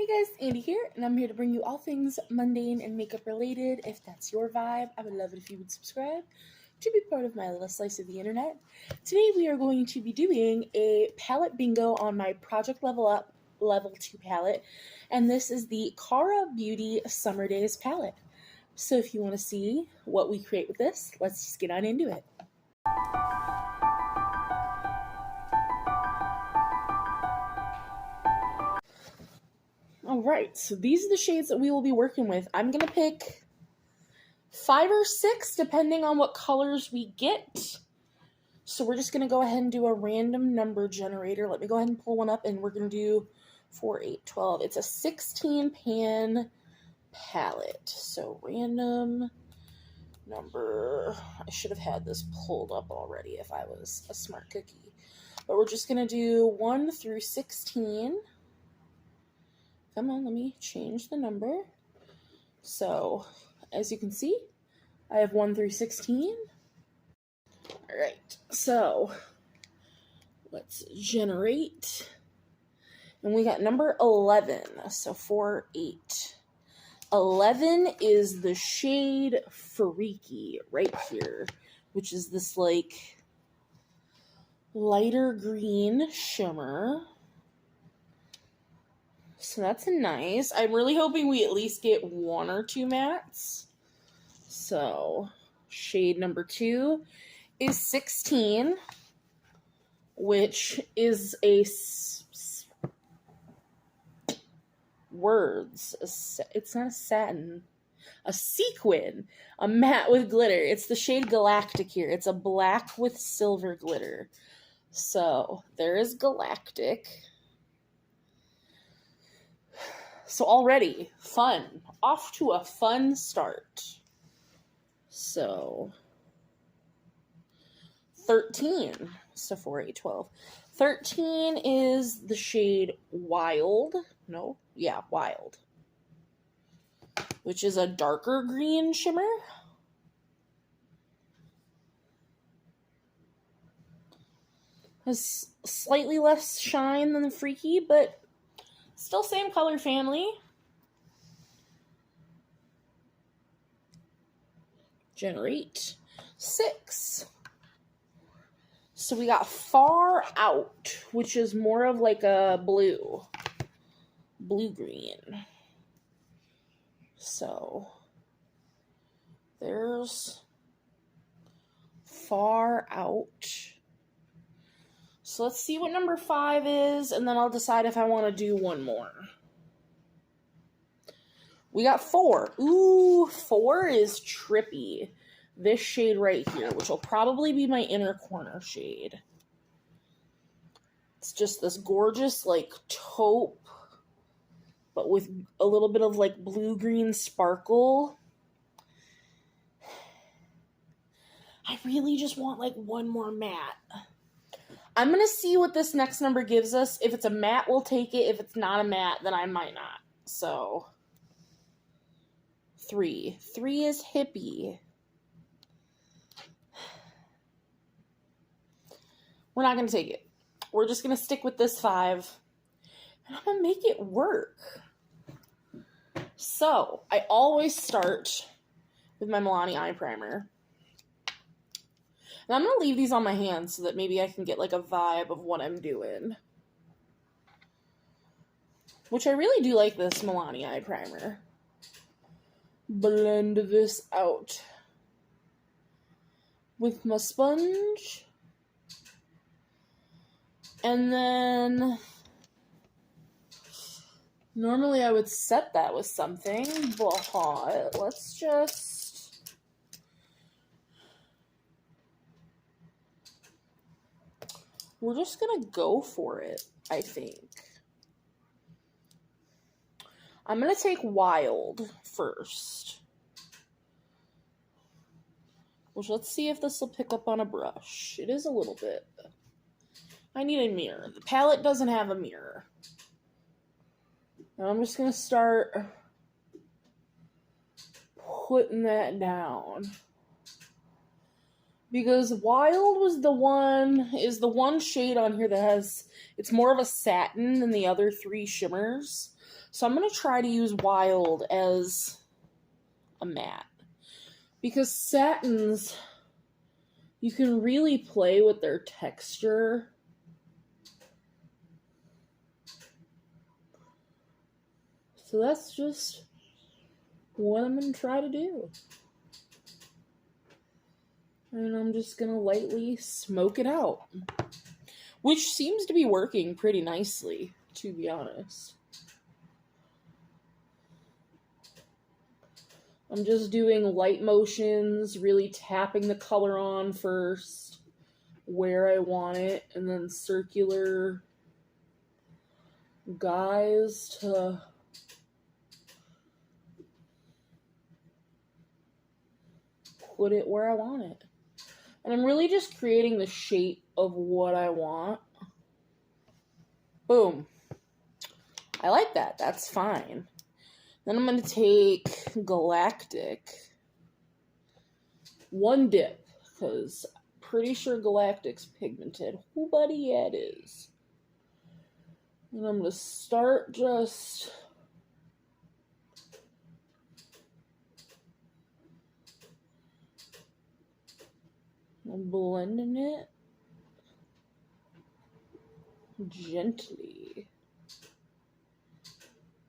Hey guys, Andy here, and I'm here to bring you all things mundane and makeup related. If that's your vibe, I would love it if you would subscribe to be part of my little slice of the internet. Today we are going to be doing a palette bingo on my Project Level Up Level 2 palette, and this is the Cara Beauty Summer Days palette. So if you want to see what we create with this, let's just get on into it. Alright, so these are the shades that we will be working with. I'm going to pick 5 or 6 depending on what colors we get. So we're just going to go ahead and do a random number generator. Let me go ahead and pull one up, and we're going to do 4, 8, 12. It's a 16 pan palette. So random number. I should have had this pulled up already if I was a smart cookie. But we're just going to do 1 through 16. Come on, let me change the number. So, as you can see, I have 1 through 16. Alright, so let's generate. And we got number 11, so 4, 8. 11 is the shade Freaky right here, which is this like lighter green shimmer. So that's nice. I'm really hoping we at least get 1 or 2 mattes. So shade number 2 is 16, which is a it's not a satin, a sequin, a matte with glitter. It's the shade Galactic here. It's a black with silver glitter. So there is Galactic. So already, fun. Off to a fun start. So, 13. So 4, 8, 12. 13 is the shade Wild. No, yeah, Wild. Which is a darker green shimmer. Has slightly less shine than the Freaky, but still same color family. Generate 6. So we got Far Out, which is more of like a blue-green. So there's Far Out. So let's see what number 5 is, and then I'll decide if I want to do one more. We got 4. Ooh, 4 is Trippy. This shade right here, which will probably be my inner corner shade. It's just this gorgeous, like, taupe, but with a little bit of, like, blue-green sparkle. I really just want, like, one more matte. I'm going to see what this next number gives us. If it's a matte, we'll take it. If it's not a matte, then I might not. So, 3. 3 is Hippie. We're not going to take it. We're just going to stick with this 5. And I'm going to make it work. So, I always start with my Milani eye primer. And I'm going to leave these on my hands so that maybe I can get like a vibe of what I'm doing. Which I really do like this Milani eye primer. Blend this out with my sponge. And then normally I would set that with something, but let's just we're just going to go for it, I think. I'm going to take Wild first. Which, let's see if this will pick up on a brush. It is a little bit. I need a mirror. The palette doesn't have a mirror. Now I'm just going to start putting that down. Because Wild is the one shade on here that has, it's more of a satin than the other three shimmers. So I'm going to try to use Wild as a matte. Because satins, you can really play with their texture. So that's just what I'm going to try to do. And I'm just going to lightly smoke it out. Which seems to be working pretty nicely, to be honest. I'm just doing light motions, really tapping the color on first, where I want it, and then circular guys to put it where I want it. And I'm really just creating the shape of what I want. Boom. I like that. That's fine. Then I'm going to take Galactic. One dip, because I'm pretty sure Galactic's pigmented. Oh, buddy, yeah, it is. And I'm going to start just blending it gently.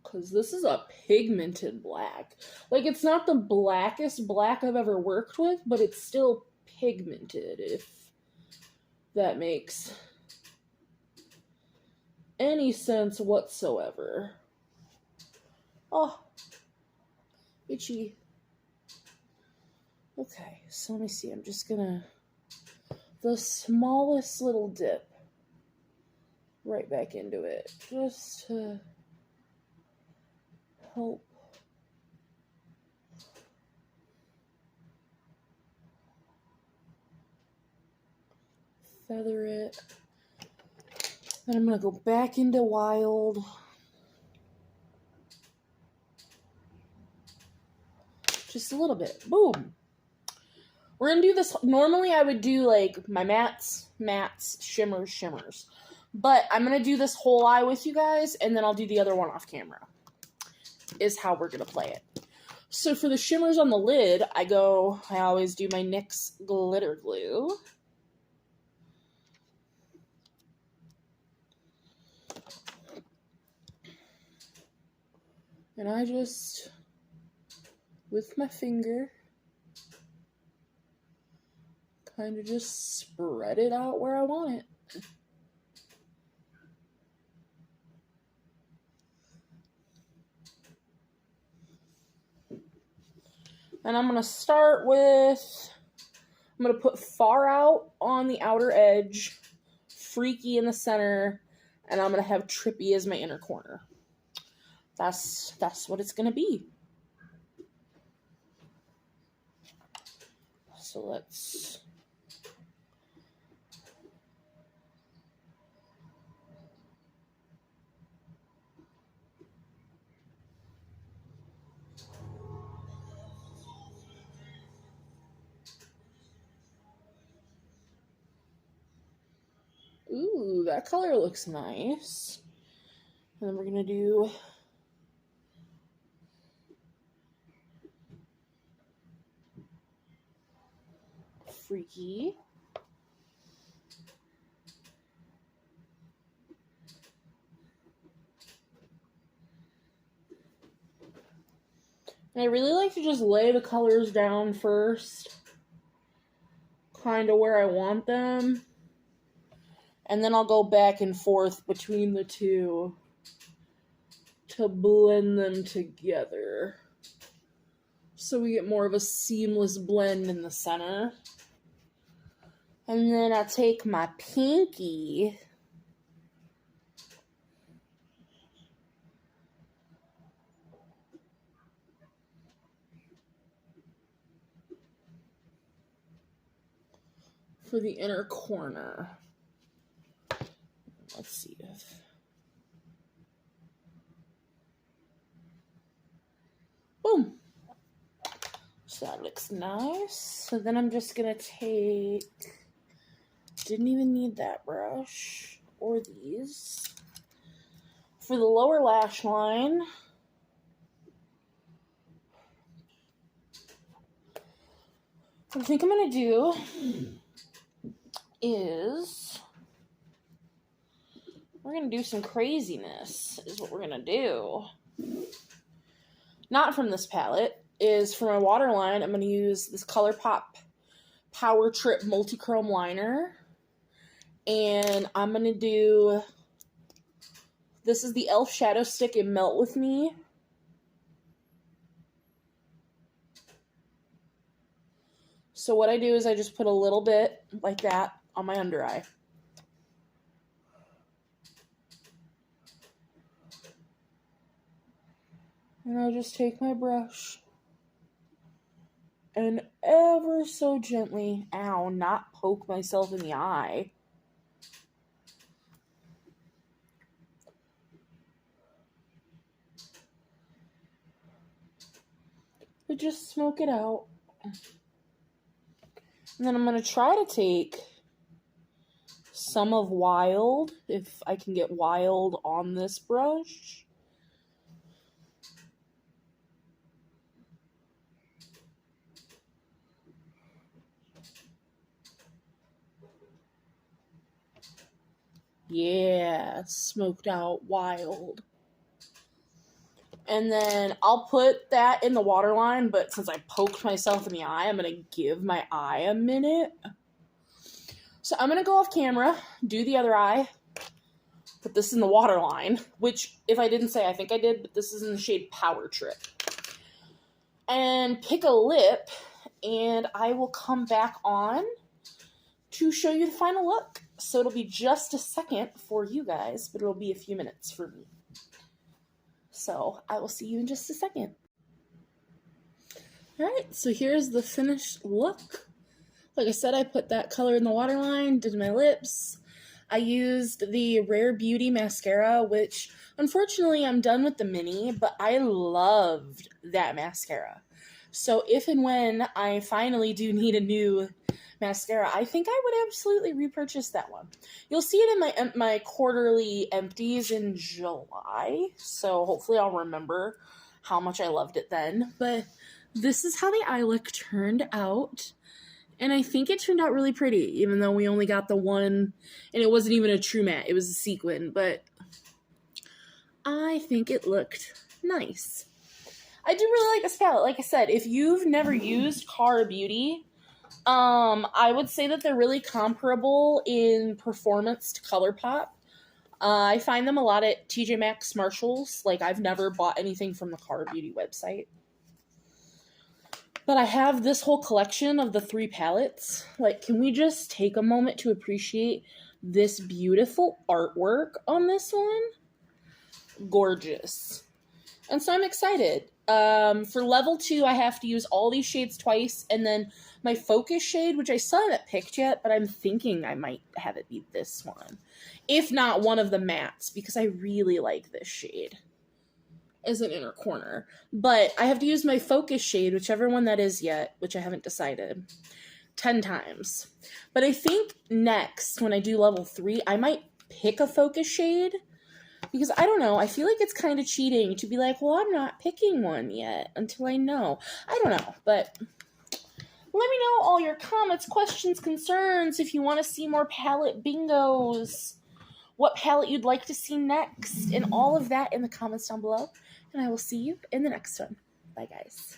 Because this is a pigmented black. Like, it's not the blackest black I've ever worked with, but it's still pigmented, if that makes any sense whatsoever. Oh, itchy. Okay, so let me see. I'm just gonna, the smallest little dip right back into it, just to help feather it. Then I'm gonna go back into Wild. Just a little bit. Boom. We're gonna do this. Normally I would do like my mattes, shimmers, shimmers. But I'm gonna do this whole eye with you guys, and then I'll do the other one off camera. Is how we're gonna play it. So for the shimmers on the lid, I always do my NYX glitter glue. And I just, with my finger, kind of just spread it out where I want it. And I'm going to start with, I'm going to put Far Out on the outer edge, Freaky in the center, and I'm going to have Trippy as my inner corner. That's what it's going to be. So let's... Ooh, that color looks nice. And then we're going to do Freaky. And I really like to just lay the colors down first, kind of where I want them. And then I'll go back and forth between the two to blend them together. So we get more of a seamless blend in the center. And then I take my pinky for the inner corner. Let's see if... Boom. So that looks nice. So then I'm just going to take, didn't even need that brush or these. For the lower lash line, what I think I'm going to do is we're going to do some craziness is what we're going to do. Not from this palette. Is for my waterline, I'm going to use this ColourPop Power Trip Multi-Chrome Liner. And I'm going to do, this is the e.l.f. Shadow Stick in Melt With Me. So what I do is I just put a little bit like that on my under eye. And I'll just take my brush and ever so gently, ow, not poke myself in the eye. But just smoke it out. And then I'm going to try to take some of Wild, if I can get Wild on this brush. Yeah, smoked out Wild. And then I'll put that in the waterline, but since I poked myself in the eye, I'm going to give my eye a minute. So I'm going to go off camera, do the other eye, put this in the waterline, which, if I didn't say, I think I did, but this is in the shade Power Trip. And pick a lip, and I will come back on to show you the final look. So it'll be just a second for you guys, but it'll be a few minutes for me. So I will see you in just a second. Alright, so here's the finished look. Like I said, I put that color in the waterline, did my lips. I used the Rare Beauty mascara, which unfortunately I'm done with the mini, but I loved that mascara. So if and when I finally do need a new mascara, I think I would absolutely repurchase that one. You'll see it in my quarterly empties in July, so hopefully I'll remember how much I loved it then. But this is how the eye look turned out, and I think it turned out really pretty, even though we only got the one, and it wasn't even a true matte, it was a sequin, but I think it looked nice. I do really like this palette. Like I said, if you've never used Cara Beauty, I would say that they're really comparable in performance to ColourPop. I find them a lot at TJ Maxx, Marshalls. Like, I've never bought anything from the Cara Beauty website. But I have this whole collection of the 3 palettes. Like, can we just take a moment to appreciate this beautiful artwork on this one? Gorgeous. And so I'm excited. For level 2, I have to use all these shades twice, and then my focus shade, which I still haven't picked yet, but I'm thinking I might have it be this one. If not one of the mattes, because I really like this shade as an inner corner. But I have to use my focus shade, whichever one that is yet, which I haven't decided, 10 times. But I think next, when I do level 3, I might pick a focus shade. Because, I don't know, I feel like it's kind of cheating to be like, well, I'm not picking one yet until I know. I don't know, but let me know all your comments, questions, concerns, if you want to see more palette bingos, what palette you'd like to see next, and all of that in the comments down below. And I will see you in the next one. Bye, guys.